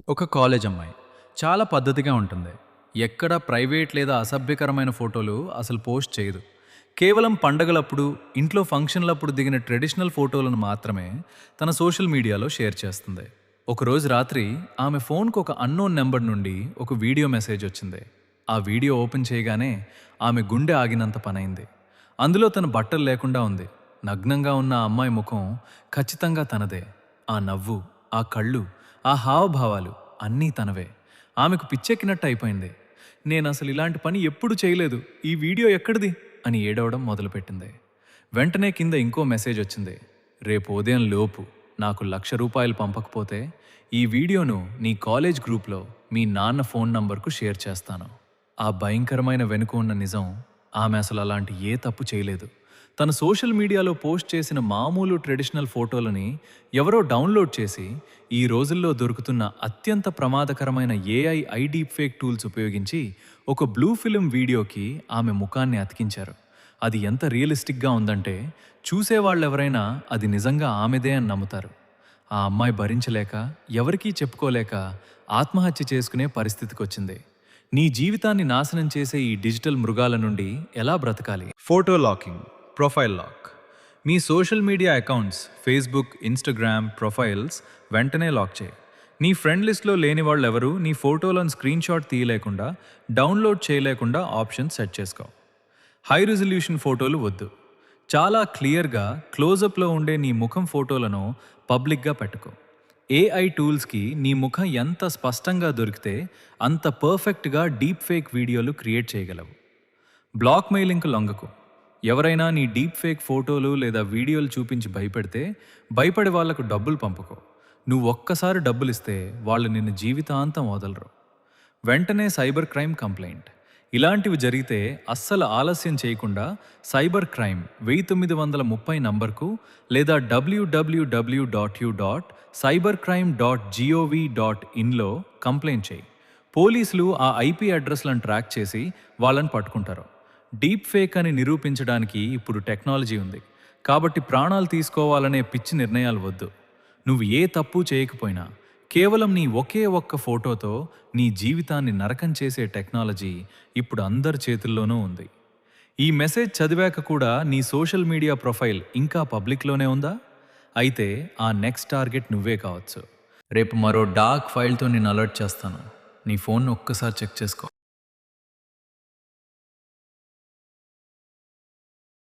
ఒక కాలేజ్ అమ్మాయి చాలా పద్ధతిగా ఉంటుంది. ఎక్కడ ప్రైవేట్ లేదా అసభ్యకరమైన ఫోటోలు అసలు పోస్ట్ చేయదు. కేవలం పండగలప్పుడు, ఇంట్లో ఫంక్షన్లప్పుడు దిగిన ట్రెడిషనల్ ఫోటోలను మాత్రమే తన సోషల్ మీడియాలో షేర్ చేస్తుంది. ఒకరోజు రాత్రి ఆమె ఫోన్కు ఒక అన్నోన్ నెంబర్ నుండి ఒక వీడియో మెసేజ్ వచ్చింది. ఆ వీడియో ఓపెన్ చేయగానే ఆమె గుండె ఆగినంత పనైంది. అందులో తన బట్టలు లేకుండా ఉంది. నగ్నంగా ఉన్న ఆ అమ్మాయి ముఖం ఖచ్చితంగా తనదే. ఆ నవ్వు, ఆ కళ్ళు, ఆ హావభావాలు అన్నీ తనవే. ఆమెకు పిచ్చెక్కినట్టు అయిపోయింది. నేనసలు ఇలాంటి పని ఎప్పుడు చేయలేదు, ఈ వీడియో ఎక్కడిది అని ఏడవడం మొదలుపెట్టింది. వెంటనే కింద ఇంకో మెసేజ్ వచ్చింది. రేపు ఉదయం లోపు నాకు ₹1,00,000 పంపకపోతే ఈ వీడియోను నీ కాలేజ్ గ్రూప్లో మీ నాన్న ఫోన్ నంబర్కు షేర్ చేస్తాను. ఆ భయంకరమైన వెనుక ఉన్న నిజం, ఆమె అసలు అలాంటి ఏ తప్పు చేయలేదు. తన సోషల్ మీడియాలో పోస్ట్ చేసిన మామూలు ట్రెడిషనల్ ఫోటోలని ఎవరో డౌన్లోడ్ చేసి ఈ రోజుల్లో దొరుకుతున్న అత్యంత ప్రమాదకరమైన AI డీప్ ఫేక్ టూల్స్ ఉపయోగించి ఒక బ్లూ ఫిల్మ్ వీడియోకి ఆమె ముఖాన్ని అతికించారు. అది ఎంత రియలిస్టిక్గా ఉందంటే చూసేవాళ్ళెవరైనా అది నిజంగా ఆమెదే అని నమ్ముతారు. ఆ అమ్మాయి భరించలేక, ఎవరికీ చెప్పుకోలేక ఆత్మహత్య చేసుకునే పరిస్థితికొచ్చింది. నీ జీవితాన్ని నాశనం చేసే ఈ డిజిటల్ మృగాల నుండి ఎలా బ్రతకాలి? Photo locking, profile lock. మీ social media accounts, Facebook, Instagram profiles వెంటనే లాక్ చేయి. నీ ఫ్రెండ్ లిస్ట్లో లేని వాళ్ళు ఎవరు నీ ఫోటోలను స్క్రీన్ షాట్ తీయలేకుండా, డౌన్లోడ్ చేయలేకుండా ఆప్షన్ సెట్ చేసుకో. హై రిజల్యూషన్ ఫోటోలు వద్దు. చాలా క్లియర్గా క్లోజప్లో ఉండే నీ ముఖం ఫోటోలను పబ్లిక్గా పెట్టుకో. AI టూల్స్కి నీ ముఖం ఎంత స్పష్టంగా దొరికితే అంత పర్ఫెక్ట్గా డీప్ ఫేక్ వీడియోలు క్రియేట్ చేయగలవు. బ్లాక్ మెయిలింగ్కు లొంగకు. ఎవరైనా నీ డీప్ ఫేక్ ఫోటోలు లేదా వీడియోలు చూపించి భయపెడితే భయపడే వాళ్లకు డబ్బులు పంపుకో. నువ్వు ఒక్కసారి డబ్బులిస్తే వాళ్ళు నిన్ను జీవితాంతం వదలరు. వెంటనే సైబర్ క్రైమ్ కంప్లైంట్. ఇలాంటివి జరిగితే అస్సలు ఆలస్యం చేయకుండా సైబర్ క్రైమ్ 1930 నంబర్కు లేదా www.u.cybercrime.gov.inలో కంప్లైంట్ చేయి. పోలీసులు ఆ IP అడ్రస్లను ట్రాక్ చేసి వాళ్ళని పట్టుకుంటారు. డీప్ ఫేక్ అని నిరూపించడానికి ఇప్పుడు టెక్నాలజీ ఉంది. కాబట్టి ప్రాణాలు తీసుకోవాలనే పిచ్చి నిర్ణయాలు వద్దు. నువ్వు ఏ తప్పు చేయకపోయినా కేవలం నీ ఒకే ఒక్క ఫోటోతో నీ జీవితాన్ని నరకం చేసే టెక్నాలజీ ఇప్పుడు అందరి చేతుల్లోనూ ఉంది. ఈ మెసేజ్ చదివాక కూడా నీ సోషల్ మీడియా ప్రొఫైల్ ఇంకా పబ్లిక్లోనే ఉందా? అయితే ఆ నెక్స్ట్ టార్గెట్ నువ్వే కావచ్చు. రేపు మరో డార్క్ ఫైల్తో నేను అలర్ట్ చేస్తాను. నీ ఫోన్ ఒక్కసారి చెక్ చేసుకో.